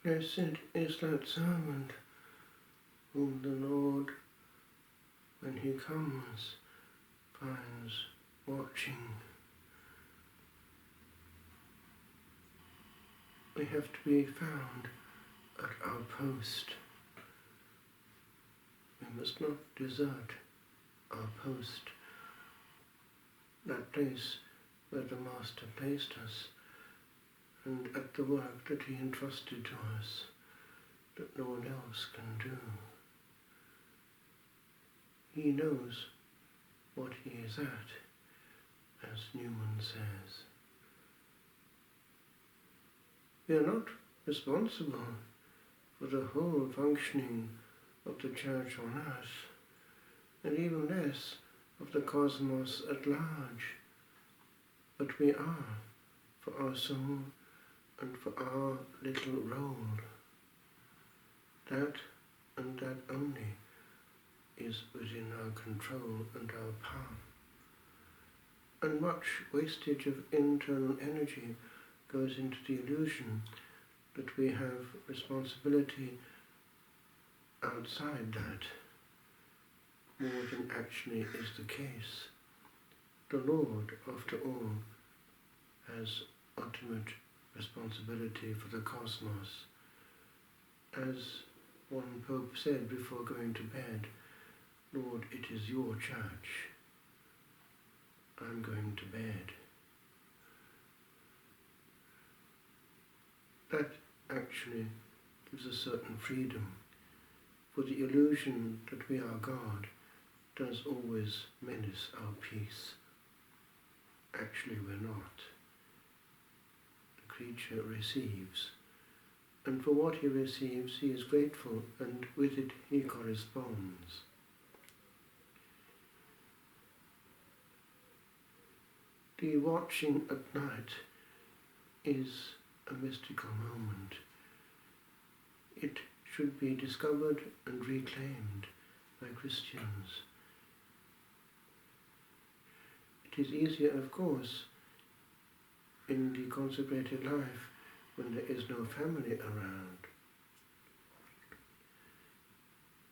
Blessed is that servant whom the Lord, when he comes, finds watching. We have to be found at our post. We must not desert our post, that place where the Master placed us, and at the work that he entrusted to us, that no one else can do. He knows what he is at, as Newman says. We are not responsible for the whole functioning of the Church on earth, and even less of the cosmos at large, but we are for our soul and for our little role. That and that only is within our control and our power. And much wastage of internal energy goes into the illusion that we have responsibility outside that, more than actually is the case. The Lord, after all, has ultimate responsibility for the cosmos. As one Pope said before going to bed, Lord, it is your church. I'm going to bed. That actually gives a certain freedom, for the illusion that we are God does always menace our peace. Actually, we're not. The creature receives, and for what he receives he is grateful, and with it he corresponds. The watching at night is a mystical moment. It should be discovered and reclaimed by Christians. It is easier, of course, in the consecrated life when there is no family around.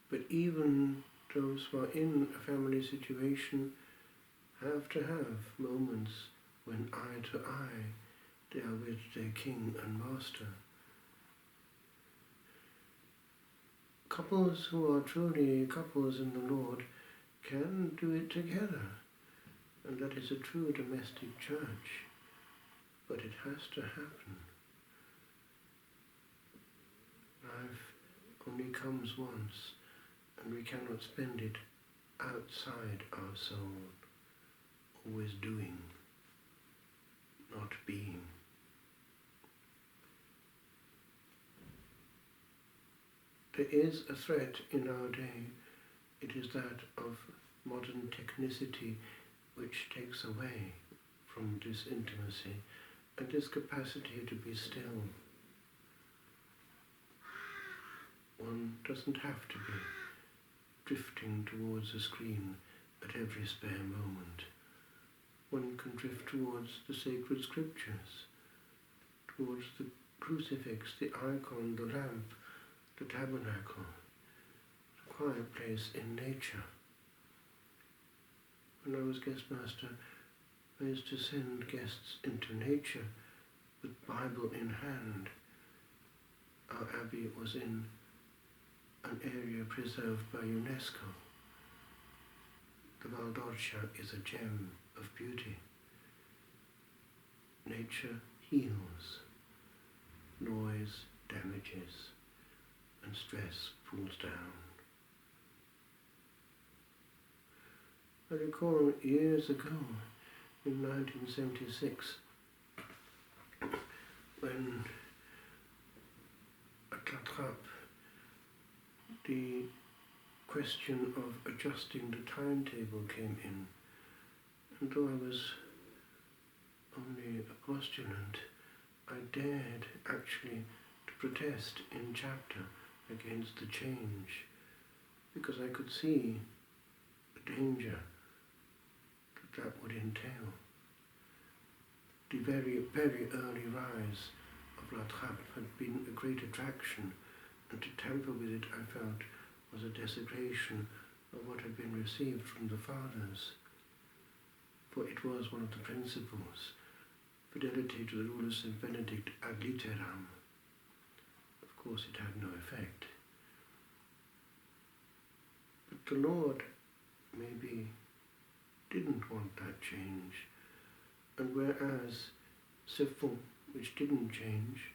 But even those who are in a family situation have to have moments when eye to eye they are with their King and Master. Couples who are truly couples in the Lord can do it together, and that is a true domestic church, but it has to happen. Life only comes once, and we cannot spend it outside our soul, always doing, not being. There is a threat in our day. It is that of modern technicity, which takes away from this intimacy and this capacity to be still. One doesn't have to be drifting towards a screen at every spare moment. One can drift towards the sacred scriptures, towards the crucifix, the icon, the lamp, the tabernacle, the quiet place in nature. When I was guest master, I used to send guests into nature with Bible in hand. Our abbey was in an area preserved by UNESCO. The Valdorcia is a gem of beauty. Nature heals, noise damages, and stress pulls down. I recall years ago, in 1976, when at La Trappe, the question of adjusting the timetable came in. And though I was only a postulant, I dared actually to protest in chapter against the change, because I could see the danger that would entail. The very, very early rise of of La Trappe had been a great attraction, and to tamper with it, I felt, was a desecration of what had been received from the Fathers. For it was one of the principles, fidelity to the rule of St. Benedict ad litteram. Of course, it had no effect. But the Lord maybe didn't want that change, and whereas Sept-Fons, which didn't change,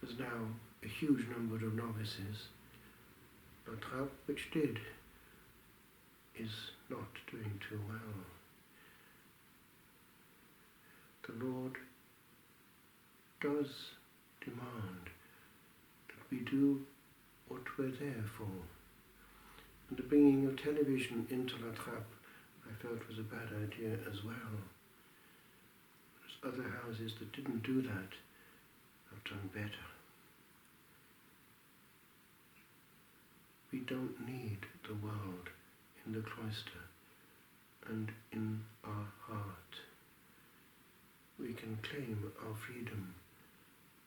has now a huge number of novices, La Trappe, which did, is not doing too well. The Lord does demand that we do what we're there for. And the bringing of television into La Trappe, I felt, was a bad idea as well. Whereas other houses that didn't do that have done better. We don't need the world in the cloister and in our heart. We can claim our freedom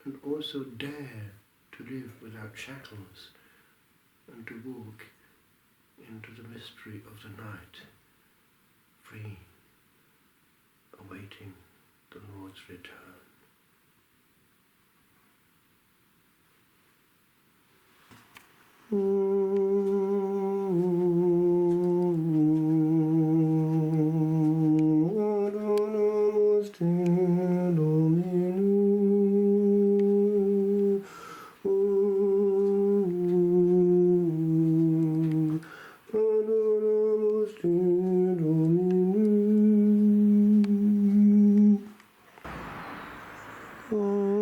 and also dare to live without shackles and to walk into the mystery of the night, free, awaiting the Lord's return. Oh